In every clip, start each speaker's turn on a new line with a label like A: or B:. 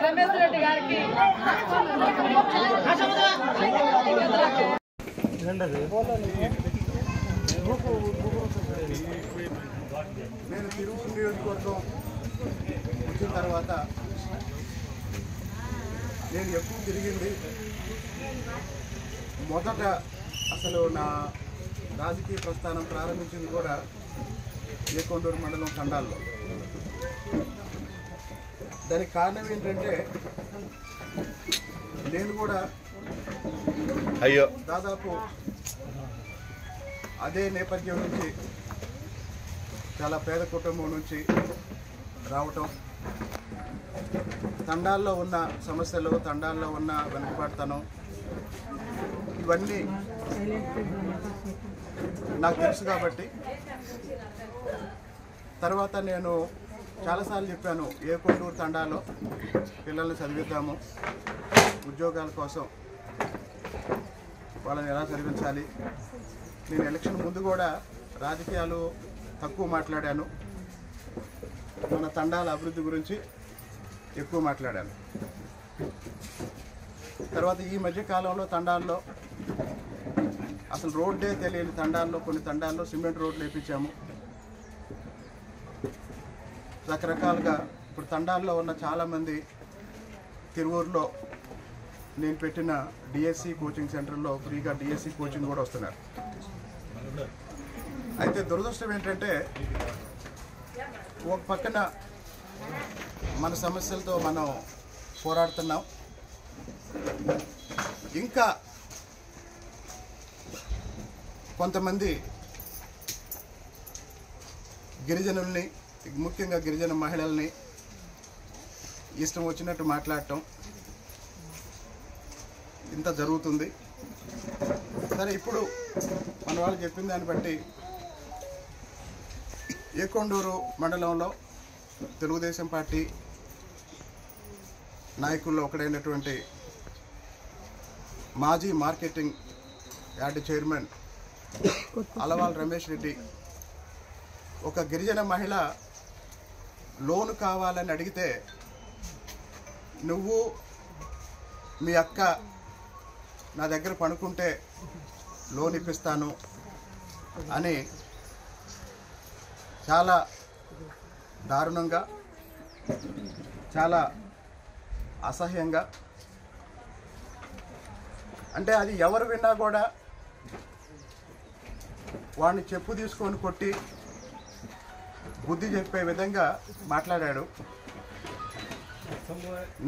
A: రమేష్ రెడ్డి గారికి
B: నేను తిరువూరు నియోజకవర్గం వచ్చిన తర్వాత నేను ఎక్కువ తిరిగింది మొదట అసలు నా రాజకీయ ప్రస్థానం ప్రారంభించింది కూడా ఏకొండూరు మండలం తండాల్లో. దానికి కారణం ఏంటంటే నేను కూడా దాదాపు అదే నేపథ్యం నుంచి చాలా పేద కుటుంబం నుంచి రావటం, తండాల్లో ఉన్న సమస్యలు, తండాల్లో ఉన్న వెనుకబాటుతనం ఇవన్నీ నాకు తెలుసు. కాబట్టి తర్వాత నేను చాలాసార్లు చెప్పాను, ఏకొండూరు తండాలో పిల్లల్ని చదివిద్దాము, ఉద్యోగాల కోసం వాళ్ళని ఎలా చదివించాలి. నేను ఎలక్షన్ ముందు కూడా రాజకీయాలు తక్కువ మాట్లాడాను, మన తండాల అభివృద్ధి గురించి ఎక్కువ మాట్లాడాను. తర్వాత ఈ మధ్యకాలంలో తండాల్లో అసలు రోడ్డే తెలియని తండాల్లో, కొన్ని తండాల్లో సిమెంట్ రోడ్లు వేయించాము. రకరకాలుగా ఇప్పుడు తండాల్లో ఉన్న చాలామంది తిరువూరులో నేను పెట్టిన డిఎస్సి కోచింగ్ సెంటర్లో ఫ్రీగా డిఎస్సి కోచింగ్ కూడా వస్తున్నారు. అయితే దురదృష్టం ఏంటంటే ఒక పక్కన మన సమస్యలతో మనం పోరాడుతున్నాం, ఇంకా కొంతమంది గిరిజనుల్ని, ముఖ్యంగా గిరిజన మహిళల్ని ఇష్టం వచ్చినట్టు మాట్లాడటం ఇంత జరుగుతుంది. సరే, ఇప్పుడు మన వాళ్ళు చెప్పిన దాన్ని బట్టి ఏకొండూరు మండలంలో తెలుగుదేశం పార్టీ నాయకుల్లో ఒకడైనటువంటి మాజీ marketing yard chairman Alwal Ramesh Reddy ఒక గిరిజన మహిళ లోను కావాలని అడిగితే, నువ్వు మీ అక్క నా దగ్గర పడుకుంటే లోన్ ఇప్పిస్తాను అని చాలా దారుణంగా, చాలా అసహ్యంగా, అంటే అది ఎవరు విన్నా కూడా వాడిని చెప్పు తీసుకొని కొట్టి బుద్ధి చెప్పే విధంగా మాట్లాడాడు.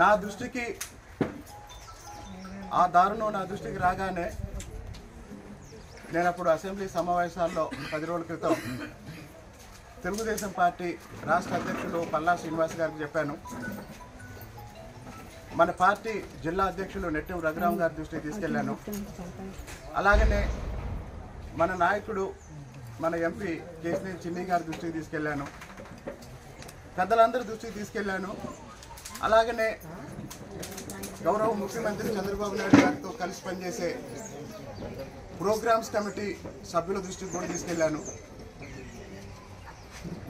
B: నా దృష్టికి ఆ దారుణం నా దృష్టికి రాగానే నేను అప్పుడు అసెంబ్లీ సమావేశాల్లో 10 రోజుల క్రితం తెలుగుదేశం పార్టీ రాష్ట్ర అధ్యక్షులు పల్లా శ్రీనివాస్ గారికి చెప్పాను. మన పార్టీ జిల్లా అధ్యక్షులు నెట్టెం రఘురామ్ గారి దృష్టికి తీసుకెళ్లాను. అలాగనే మన నాయకుడు, మన ఎంపీ కేసీఆర్ చిన్ని గారి దృష్టికి తీసుకెళ్లాను. పెద్దలందరి దృష్టికి తీసుకెళ్లాను. అలాగనే గౌరవ ముఖ్యమంత్రి చంద్రబాబు నాయుడు గారితో కలిసి పనిచేసే ప్రోగ్రామ్స్ కమిటీ సభ్యుల దృష్టికి కూడా తీసుకెళ్లాను.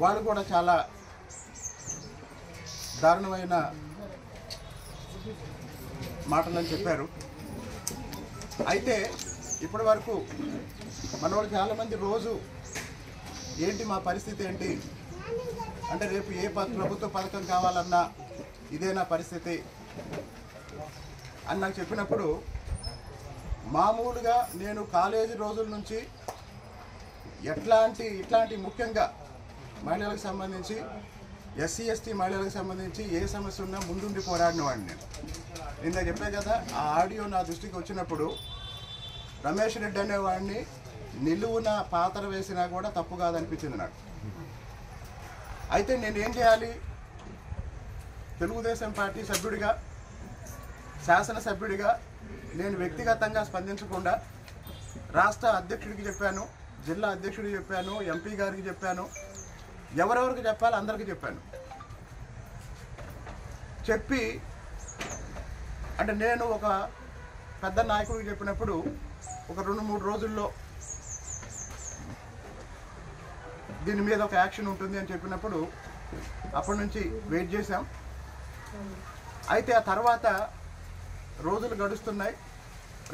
B: వాళ్ళు కూడా చాలా దారుణమైన మాటలని చెప్పారు. అయితే ఇప్పటి వరకు మన వాళ్ళు చాలామంది రోజు ఏంటి మా పరిస్థితి ఏంటి అంటే, రేపు ఏ ప్రభుత్వ పథకం కావాలన్నా ఇదే నా పరిస్థితి అని నాకు చెప్పినప్పుడు, మామూలుగా నేను కాలేజీ రోజుల నుంచి ఇట్లాంటి ముఖ్యంగా మహిళలకు సంబంధించి, ఎస్సీ ఎస్టీ మహిళలకు సంబంధించి ఏ సమస్య ఉన్నా ముందుండి పోరాడిన వాడిని నిన్న చెప్పే కదా. ఆ ఆడియో నా దృష్టికి వచ్చినప్పుడు రమేష్ రెడ్డి అనేవాడిని నిలువున పాత్ర వేసినా కూడా తప్పు కాదనిపించింది నాకు. అయితే నేనేం చేయాలి? తెలుగుదేశం పార్టీ సభ్యుడిగా, శాసనసభ్యుడిగా నేను వ్యక్తిగతంగా స్పందించకుండా రాష్ట్ర అధ్యక్షుడికి చెప్పాను, జిల్లా అధ్యక్షుడికి చెప్పాను, ఎంపీ గారికి చెప్పాను, ఎవరెవరికి చెప్పాలి అందరికీ చెప్పాను. చెప్పి అంటే నేను ఒక పెద్ద నాయకుడికి చెప్పినప్పుడు ఒక 2-3 రోజుల్లో దీని మీద ఒక యాక్షన్ ఉంటుంది అని చెప్పినప్పుడు అప్పటి నుంచి వెయిట్ చేశాం. అయితే ఆ తర్వాత రోజులు గడుస్తున్నాయి,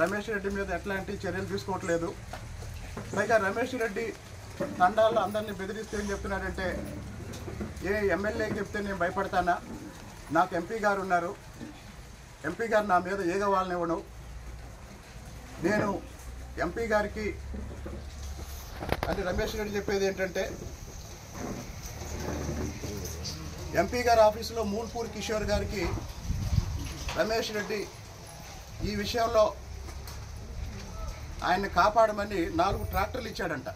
B: రమేష్ రెడ్డి మీద ఎట్లాంటి చర్యలు తీసుకోవట్లేదు. పైగా రమేష్ రెడ్డి తండాల్లో అందరినీ బెదిరిస్తే ఏం చెప్తున్నాడంటే, ఏ ఎమ్మెల్యేకి చెప్తే నేను భయపడతానా, నాకు ఎంపీ గారు ఉన్నారు, ఎంపీ గారు నా మీద ఏగ వాళ్ళనివ్వను, నేను ఎంపీ గారికి అంటే రమేష్ రెడ్డి చెప్పేది ఏంటంటే, ఎంపీ గారి ఆఫీసులో మూల్పూర్ కిషోర్ గారికి రమేష్ రెడ్డి ఈ విషయంలో ఆయన్ని కాపాడమని 4 ట్రాక్టర్లు ఇచ్చాడంట,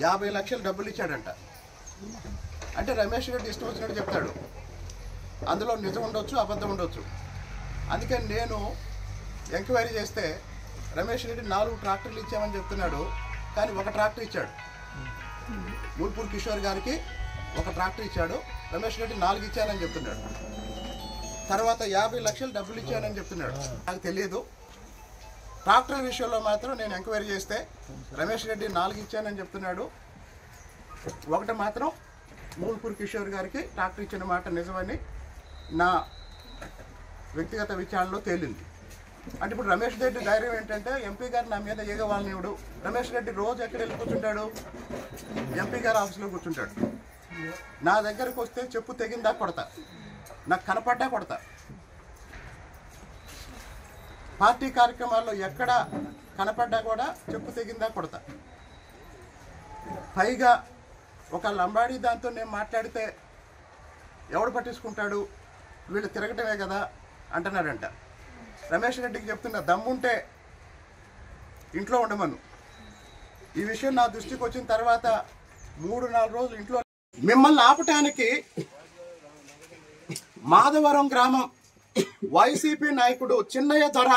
B: 50 లక్షలు డబ్బులు ఇచ్చాడంట. అంటే రమేష్ రెడ్డి ఇష్టం వచ్చినట్టు చెప్తాడు, అందులో నిజం ఉండొచ్చు, అబద్ధం ఉండొచ్చు. అందుకని నేను ఎంక్వైరీ చేస్తే రమేష్ రెడ్డి 4 ట్రాక్టర్లు ఇచ్చామని చెప్తున్నాడు, కానీ 1 ట్రాక్టర్ ఇచ్చాడు. మూల్పూర్ కిషోర్ గారికి 1 ట్రాక్టర్ ఇచ్చాడు, రమేష్ రెడ్డి 4 ఇచ్చానని చెప్తున్నాడు. తర్వాత 50 లక్షలు డబ్బులు ఇచ్చానని చెప్తున్నాడు. నాకు తెలియదు. ట్రాక్టర్ విషయంలో మాత్రం నేను ఎంక్వైరీ చేస్తే రమేష్ రెడ్డి 4 ఇచ్చానని చెప్తున్నాడు. 1 మాత్రం మూల్పూర్ కిషోర్ గారికి ట్రాక్టర్ ఇచ్చిన మాట నిజమని నా వ్యక్తిగత విచారణలో తేలింది. అంటే ఇప్పుడు రమేష్ రెడ్డి ధైర్యం ఏంటంటే, ఎంపీ గారు నా మీద ఏగ వాళ్ళనివ్వడు. రమేష్ రెడ్డి రోజు ఎక్కడ వెళ్ళి కూర్చుంటాడు, ఎంపీ గారు ఆఫీస్లో కూర్చుంటాడు. నా దగ్గరకు వస్తే చెప్పు తెగిందా కొడతా, నాకు కనపడ్డా కొడతా. పార్టీ కార్యక్రమాల్లో ఎక్కడ కనపడ్డా కూడా చెప్పు తెగిందా కొడతా. పైగా ఒక లంబాడీ దాంతో నేను మాట్లాడితే ఎవడు పట్టించుకుంటాడు, వీళ్ళు తిరగటమే కదా అంటున్నాడంట. రమేష్ రెడ్డికి చెప్తున్నా, దమ్ముంటే ఇంట్లో ఉండమను. ఈ విషయం నా దృష్టికి వచ్చిన తర్వాత 3-4 రోజులు ఇంట్లో మిమ్మల్ని ఆపటానికి మాధవరం గ్రామం వైసీపీ నాయకుడు చిన్నయ్య దొర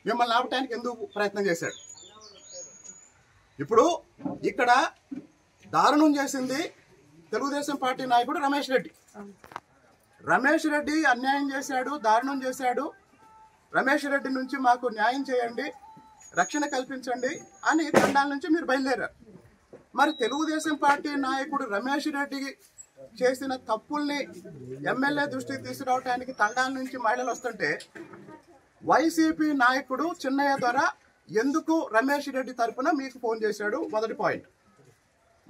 B: మిమ్మల్ని ఆపటానికి ఎందుకు ప్రయత్నం చేశాడు? ఇప్పుడు ఇక్కడ దారుణం చేసింది తెలుగుదేశం పార్టీ నాయకుడు రమేష్ రెడ్డి. రమేష్ రెడ్డి అన్యాయం చేశాడు, దారుణం చేశాడు. రమేష్ రెడ్డి నుంచి మాకు న్యాయం చేయండి, రక్షణ కల్పించండి అని తండాల నుంచి మీరు బయలుదేరారు. మరి తెలుగుదేశం పార్టీ నాయకుడు రమేష్ రెడ్డి చేసిన తప్పుల్ని ఎమ్మెల్యే దృష్టికి తీసుకురావడానికి తండాల నుంచి మహిళలు వస్తుంటే, వైసీపీ నాయకుడు చిన్నయ్య ద్వారా ఎందుకు రమేష్ రెడ్డి తరఫున మీకు ఫోన్ చేశాడు? మొదటి పాయింట్.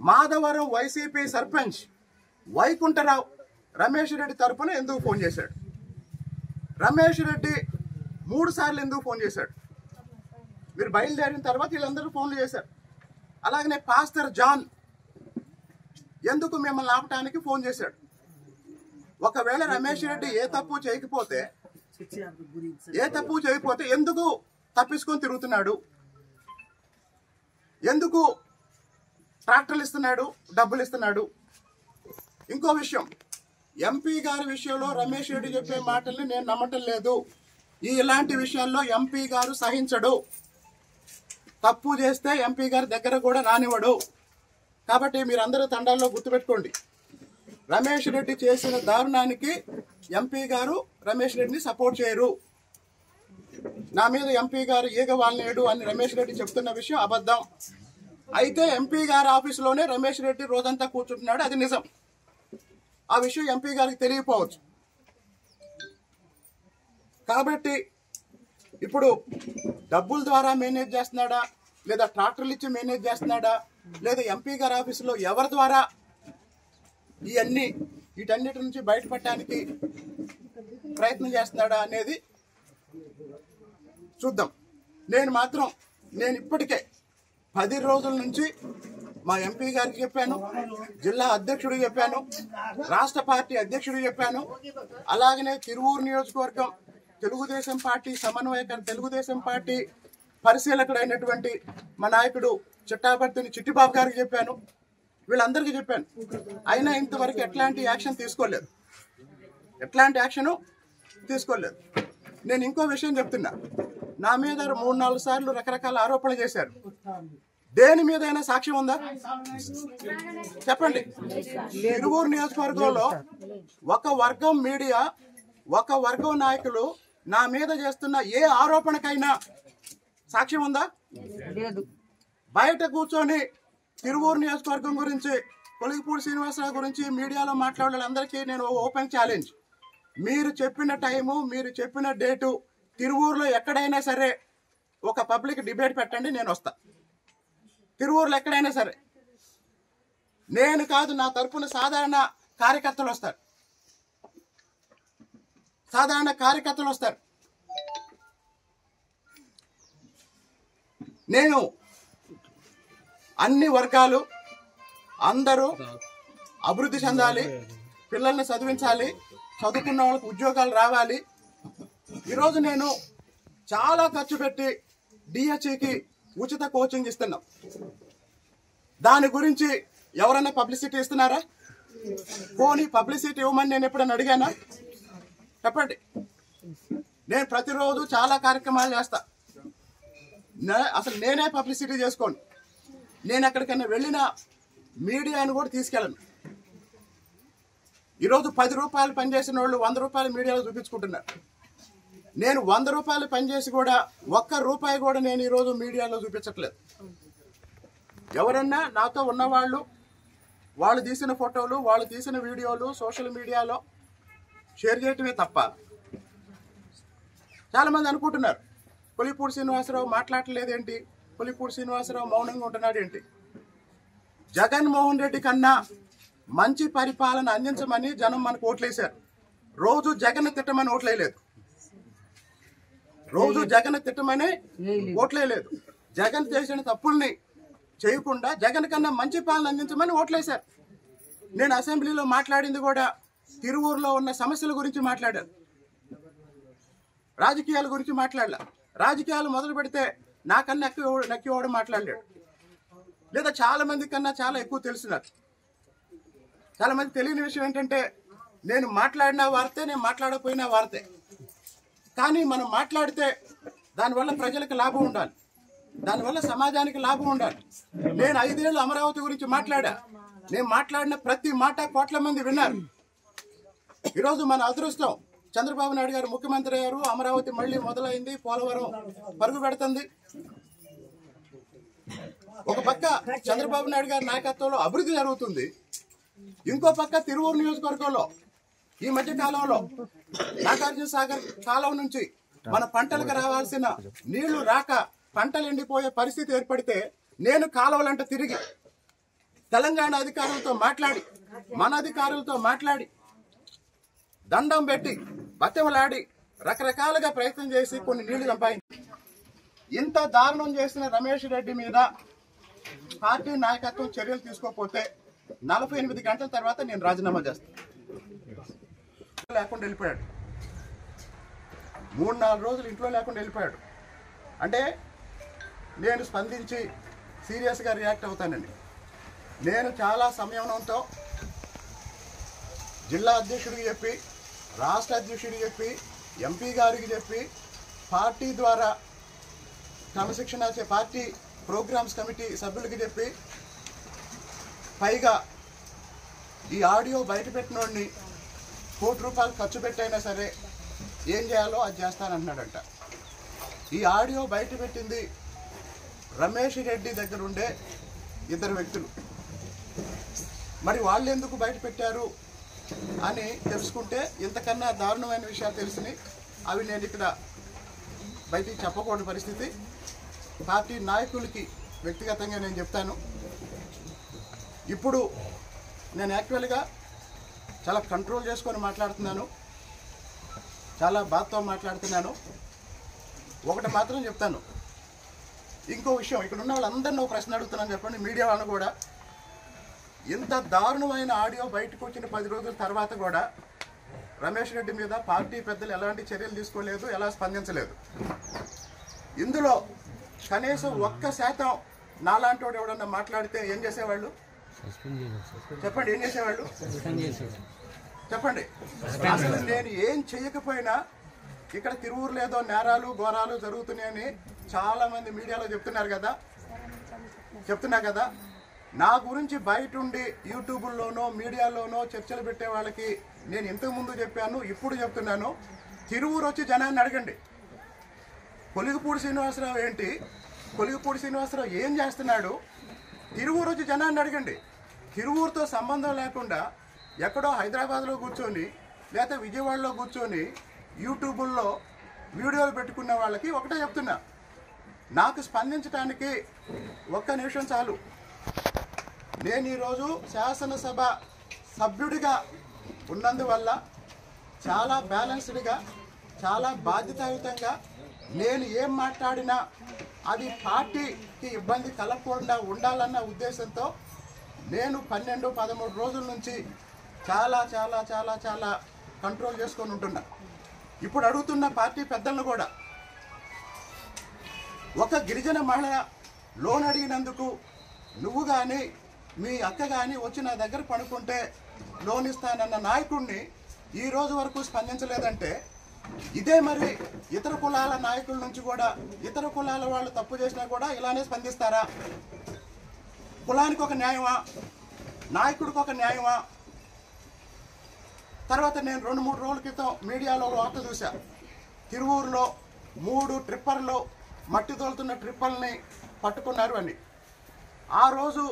B: మాధవరం వైసీపీ సర్పంచ్ వైకుంఠరావు రమేష్ రెడ్డి తరఫున ఎందుకు ఫోన్ చేశాడు? రమేష్ రెడ్డి 3 సార్లు ఎందుకు ఫోన్ చేశాడు? మీరు బయలుదేరిన తర్వాత వీళ్ళందరూ ఫోన్లు చేశారు. అలాగనే పాస్టర్ జాన్ ఎందుకు మిమ్మల్ని ఆపటానికి ఫోన్ చేశాడు? ఒకవేళ రమేష్ రెడ్డి ఏ తప్పు చేయకపోతే ఎందుకు తప్పించుకొని తిరుగుతున్నాడు? ఎందుకు ట్రాక్టర్లు ఇస్తున్నాడు, డబ్బులు ఇస్తున్నాడు? ఇంకో విషయం, ఎంపీ గారి విషయంలో రమేష్ రెడ్డి చెప్పే మాటల్ని నేను నమ్మటం లేదు. ఇలాంటి విషయాల్లో ఎంపీ గారు సహించడు. తప్పు చేస్తే ఎంపీ గారి దగ్గర కూడా రానివ్వడు. కాబట్టి మీరందరూ తండాల్లో గుర్తుపెట్టుకోండి, రమేష్ రెడ్డి చేసిన దారుణానికి ఎంపీ గారు రమేష్ రెడ్డిని సపోర్ట్ చేయరు. నా మీద ఎంపీ గారు ఈగ వాళ్ళనేడు అని రమేష్ రెడ్డి చెప్తున్న విషయం అబద్ధం. అయితే ఎంపీ గారి ఆఫీసులోనే రమేష్ రెడ్డి రోజంతా కూర్చుంటున్నాడు, అది నిజం. ఆ విషయం ఎంపీ గారికి తెలియకపోవచ్చు. కాబట్టి ఇప్పుడు డబ్బుల ద్వారా మేనేజ్ చేస్తున్నాడా, లేదా ట్రాక్టర్లు ఇచ్చి మేనేజ్ చేస్తున్నాడా, లేదా ఎంపీ గారి ఆఫీసులో ఎవరి ద్వారా వీటన్నిటి నుంచి బయటపడటానికి ప్రయత్నం చేస్తున్నాడా అనేది చూద్దాం. నేను ఇప్పటికే 10 రోజుల నుంచి మా ఎంపీ గారికి చెప్పాను, జిల్లా అధ్యక్షుడికి చెప్పాను, రాష్ట్ర పార్టీ అధ్యక్షుడికి చెప్పాను. అలాగనే తిరువూరు నియోజకవర్గం తెలుగుదేశం పార్టీ సమన్వయకర్, తెలుగుదేశం పార్టీ పరిశీలకుడైనటువంటి మా నాయకుడు చిట్టాపర్తిని చిట్టిబాబు గారికి చెప్పాను, వీళ్ళందరికీ చెప్పాను. అయినా ఇంతవరకు ఎట్లాంటి యాక్షన్ తీసుకోలేదు. నేను ఇంకో విషయం చెప్తున్నా, నా మీద 3-4 సార్లు రకరకాల ఆరోపణలు చేశారు. దేని మీదైనా సాక్ష్యం ఉందా చెప్పండి. తిరువూరు నియోజకవర్గంలో ఒక వర్గం మీడియా, ఒక వర్గం నాయకులు నా మీద చేస్తున్న ఏ ఆరోపణకైనా సాక్ష్యం ఉందా? బయట కూర్చొని తిరువూరు నియోజకవర్గం గురించి, కొలిగిపూడి శ్రీనివాసరావు గురించి మీడియాలో మాట్లాడే వాళ్ళందరికీ నేను ఓపెన్ ఛాలెంజ్. మీరు చెప్పిన టైము, మీరు చెప్పిన డేటు తిరువూరులో ఎక్కడైనా సరే ఒక పబ్లిక్ డిబేట్ పెట్టండి, నేను వస్తా. తిరువూరులో ఎక్కడైనా సరే. నేను కాదు, నా తరపున సాధారణ కార్యకర్తలు వస్తారు, సాధారణ కార్యకర్తలు వస్తారు. నేను అన్ని వర్గాలు అందరూ అభివృద్ధి చెందాలి, పిల్లల్ని చదివించాలి, చదువుకున్న వాళ్ళకి ఉద్యోగాలు రావాలి. ఈరోజు నేను చాలా ఖర్చు పెట్టి డిహెచ్ఈకి ఉచిత కోచింగ్ ఇస్తున్నాం. దాని గురించి ఎవరైనా పబ్లిసిటీ ఇస్తున్నారా? పోనీ పబ్లిసిటీ ఇవ్వమని నేను ఎప్పుడైనా అడిగానా? చెప్పండి. నేను ప్రతిరోజు చాలా కార్యక్రమాలు చేస్తా, అసలు నేనే పబ్లిసిటీ చేసుకోను. నేను ఎక్కడికైనా వెళ్ళిన మీడియాను కూడా తీసుకెళ్ళను. ఈరోజు 10 రూపాయలు పనిచేసిన వాళ్ళు 100 రూపాయలు మీడియాలో చూపించుకుంటున్నారు. నేను 100 రూపాయలు పనిచేసి కూడా 1 రూపాయి కూడా నేను ఈరోజు మీడియాలో చూపించట్లేదు. ఎవరన్నా నాతో ఉన్నవాళ్ళు, వాళ్ళు తీసిన ఫోటోలు, వాళ్ళు తీసిన వీడియోలు సోషల్ మీడియాలో షేర్ చేయటమే తప్ప. చాలామంది అనుకుంటున్నారు కొలిగిపూడి శ్రీనివాసరావు మాట్లాడలేదేంటి, కొలిగిపూడి శ్రీనివాసరావు మౌనంగా ఉంటున్నాడు ఏంటి. జగన్మోహన్ రెడ్డి కన్నా మంచి పరిపాలన అందించమని జనం మనకు ఓట్లేశారు. రోజు జగన్ తిట్టమని ఓట్లేయలేదు, రోజు జగన్ తిట్టమని ఓట్లేయలేదు. జగన్ చేసిన తప్పుల్ని చేయకుండా జగన్ కన్నా మంచి పాలన అందించమని ఓట్లేశారు. నేను అసెంబ్లీలో మాట్లాడింది కూడా తిరువూరులో ఉన్న సమస్యల గురించి మాట్లాడాను, రాజకీయాల గురించి మాట్లాడలా. రాజకీయాలు మొదలు పెడితే నాకన్నా నక్కివాడు మాట్లాడలేడు, లేదా చాలా మంది కన్నా చాలా ఎక్కువ తెలిసినారు. చాలా మంది తెలియని విషయం ఏంటంటే, నేను మాట్లాడిన వార్తే, నేను మాట్లాడకపోయినా వార్తే. కానీ మనం మాట్లాడితే దానివల్ల ప్రజలకు లాభం ఉండాలి, దానివల్ల సమాజానికి లాభం ఉండాలి. నేను 5 ఏళ్ళు అమరావతి గురించి మాట్లాడా, నేను మాట్లాడిన ప్రతి మాట కోట్ల మంది విన్నారు. ఈరోజు మన అదృష్టం, చంద్రబాబు నాయుడు గారు ముఖ్యమంత్రి అయ్యారు, అమరావతి మళ్ళీ మొదలైంది, పోలవరం పరుగు పెడుతుంది. ఒక పక్క చంద్రబాబు నాయుడు గారి నాయకత్వంలో అభివృద్ధి జరుగుతుంది, ఇంకో పక్క తిరువూరు నియోజకవర్గంలో ఈ మధ్య కాలంలో నాగార్జున సాగర్ కాలం నుంచి మన పంటలకు రావాల్సిన నీళ్లు రాక పంటలు ఎండిపోయే పరిస్థితి ఏర్పడితే, నేను కాలువలంట తిరిగి తెలంగాణ అధికారులతో మాట్లాడి, మన అధికారులతో మాట్లాడి, దండం పెట్టి బతిమలాడి రకరకాలుగా ప్రయత్నం చేసి కొన్ని నీళ్లు సంపాదించి, ఇంత దారుణం చేసిన రమేష్ రెడ్డి మీద పార్టీ నాయకత్వం చర్యలు తీసుకోకపోతే 48 గంటల తర్వాత నేను రాజీనామా చేస్తాను. లేకుండా వెళ్ళిపోయాడు, 3-4 రోజులు ఇంట్లో లేకుండా వెళ్ళిపోయాడు. అంటే నేను స్పందించి సీరియస్గా రియాక్ట్ అవుతానండి. నేను చాలా సంయమనంతో జిల్లా అధ్యక్షుడికి చెప్పి, రాష్ట్ర అధ్యక్షుడికి చెప్పి, ఎంపీ గారికి చెప్పి, పార్టీ ద్వారా క్రమశిక్షణ పార్టీ ప్రోగ్రామ్స్ కమిటీ సభ్యులకి చెప్పి, పైగా ఈ ఆడియో బయట పెట్టినోడిని ₹1 కోటి ఖర్చు పెట్టైనా సరే ఏం చేయాలో అది చేస్తానంటున్నాడంట. ఈ ఆడియో బయట పెట్టింది రమేష్ రెడ్డి దగ్గర ఉండే 2 వ్యక్తులు. మరి వాళ్ళు ఎందుకు బయట పెట్టారు అని తెలుసుకుంటే ఇంతకన్నా దారుణమైన విషయాలు తెలిసినాయి. అవి నేను ఇక్కడ బయటికి చెప్పకూడని పరిస్థితి. పార్టీ నాయకులకి వ్యక్తిగతంగా నేను చెప్తాను. ఇప్పుడు నేను యాక్చువల్గా చాలా కంట్రోల్ చేసుకొని మాట్లాడుతున్నాను, చాలా బాధతో మాట్లాడుతున్నాను. ఒకటి మాత్రం చెప్తాను, ఇంకో విషయం, ఇక్కడ ఉన్న వాళ్ళందరినీ ఒక ప్రశ్న అడుగుతున్నాను, చెప్పండి. మీడియా వాళ్ళని కూడా, ఇంత దారుణమైన ఆడియో బయటకు వచ్చిన 10 రోజుల తర్వాత కూడా రమేష్ రెడ్డి మీద పార్టీ పెద్దలు ఎలాంటి చర్యలు తీసుకోలేదు, ఎలా స్పందించలేదు. ఇందులో కనీసం 1% నాలాంటి వాడు ఎవడన్నా మాట్లాడితే ఏం చేసేవాళ్ళు చెప్పండి? ఏం చేసేవాళ్ళు చెప్పండి? అసలు నేను ఏం చేయకపోయినా ఇక్కడ తిరువూరులో ఏదో నేరాలు ఘోరాలు జరుగుతున్నాయని చాలా మంది మీడియాలో చెప్తున్నారు కదా. చెప్తున్నా కదా, నా గురించి బయట ఉండి యూట్యూబ్లోనో మీడియాలోనో చర్చలు పెట్టే వాళ్ళకి నేను ఇంతకుముందు చెప్పాను, ఇప్పుడు చెప్తున్నాను. తిరువూరు వచ్చి జనాన్ని అడగండి. కొలిగిపూడి శ్రీనివాసరావు ఏంటి, కొలిగిపూడి శ్రీనివాసరావు ఏం చేస్తున్నాడు, తిరువూరు వచ్చి జనాన్ని అడగండి. తిరువూరుతో సంబంధం లేకుండా ఎక్కడో హైదరాబాద్లో కూర్చొని లేకపోతే విజయవాడలో కూర్చొని యూట్యూబుల్లో వీడియోలు పెట్టుకున్న వాళ్ళకి ఒకటే చెప్తున్నా, నాకు స్పందించడానికి 1 నిమిషం చాలు. నేను ఈరోజు శాసనసభ సభ్యుడిగా ఉన్నందువల్ల చాలా బ్యాలెన్స్డ్గా, చాలా బాధ్యతాయుతంగా నేను ఏం మాట్లాడినా అది పార్టీకి ఇబ్బంది కలగకుండా ఉండాలన్న ఉద్దేశంతో నేను 12-13 రోజుల నుంచి చాలా చాలా చాలా చాలా కంట్రోల్ చేసుకొని ఉంటున్నా. ఇప్పుడు అడుగుతున్న పార్టీ పెద్దలను కూడా, ఒక గిరిజన మహిళ లోన్ అడిగినందుకు నువ్వు కానీ మీ అక్క కానీ వచ్చి నా దగ్గర పడుకుంటే లోన్ ఇస్తానన్న నాయకుడిని ఈ రోజు వరకు స్పందించలేదంటే, ఇదే మరి ఇతర కులాల నాయకుల నుంచి కూడా ఇతర కులాల వాళ్ళు తప్పు చేసినా కూడా ఇలానే స్పందిస్తారా? కులానికి ఒక న్యాయమా, నాయకుడికి ఒక న్యాయమా? తర్వాత నేను 2-3 రోజుల క్రితం మీడియాలో వార్త చూసా, తిరువూరులో 3 ట్రిప్పర్లు మట్టి తోలుతున్న ట్రిప్పర్ని పట్టుకున్నారు అని. ఆ రోజు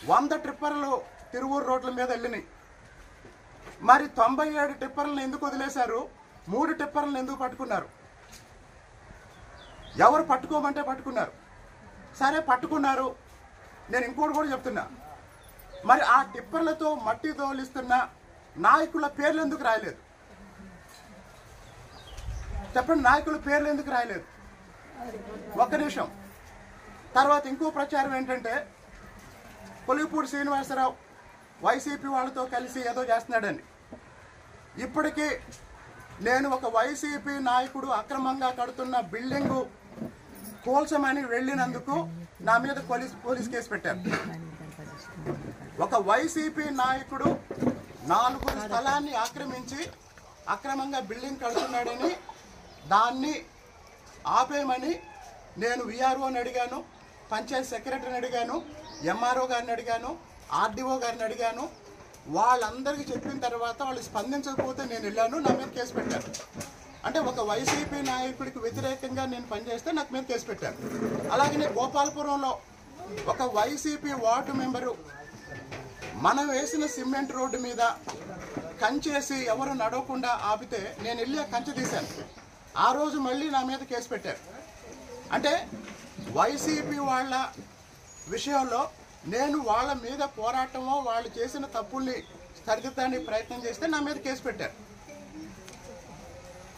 B: 100 ట్రిప్పర్లు తిరువూరు రోడ్ల మీద వెళ్ళినాయి. మరి 97 టిప్పర్లను ఎందుకు వదిలేశారు? 3 టిప్పర్లను ఎందుకు పట్టుకున్నారు? ఎవరు పట్టుకోమంటే పట్టుకున్నారు. సరే పట్టుకున్నారు. నేను ఇంకోటి కూడా చెప్తున్నా, మరి ఆ టిప్పర్లతో మట్టి తోలిస్తున్న నాయకుల పేర్లు ఎందుకు రాయలేదు? చెప్పండి, నాయకుల పేర్లు ఎందుకు రాయలేదు? 1 నిమిషం. తర్వాత ఇంకో ప్రచారం ఏంటంటే, కొలిగిపూడి శ్రీనివాసరావు వైసీపీ వాళ్ళతో కలిసి ఏదో చేస్తున్నాడని. ఇప్పటికీ నేను ఒక వైసీపీ నాయకుడు అక్రమంగా కడుతున్న బిల్డింగు కోల్చమని వెళ్ళినందుకు నా మీద పోలీస్ కేసు పెట్టారు. ఒక వైసీపీ నాయకుడు 4 స్థలాన్ని ఆక్రమించి అక్రమంగా బిల్డింగ్ కడుతున్నాడని దాన్ని ఆపేయమని నేను విఆర్ఓని అడిగాను, పంచాయత్ సెక్రటరీని అడిగాను, ఎంఆర్ఓ గారిని అడిగాను, ఆర్డీఓ గారిని అడిగాను. వాళ్ళందరికీ చెప్పిన తర్వాత వాళ్ళు స్పందించకపోతే నేను వెళ్ళాను, నా మీద కేసు పెట్టారు. అంటే ఒక వైసీపీ నాయకుడికి వ్యతిరేకంగా నేను పనిచేస్తే నాకు మీద కేసు పెట్టారు. అలాగనే గోపాలపురంలో ఒక వైసీపీ వార్డు మెంబరు మనం వేసిన సిమెంట్ రోడ్డు మీద కంచేసి ఎవరు నడవకుండా ఆపితే నేను వెళ్ళి ఆ కంచె తీశాను. ఆ రోజు మళ్ళీ నా మీద కేసు పెట్టారు. అంటే వైసీపీ వాళ్ళ విషయంలో నేను వాళ్ళ మీద పోరాటమో వాళ్ళు చేసిన తప్పుల్ని సరిదిద్దడానికి ప్రయత్నం చేస్తే నా మీద కేసు పెట్టారు.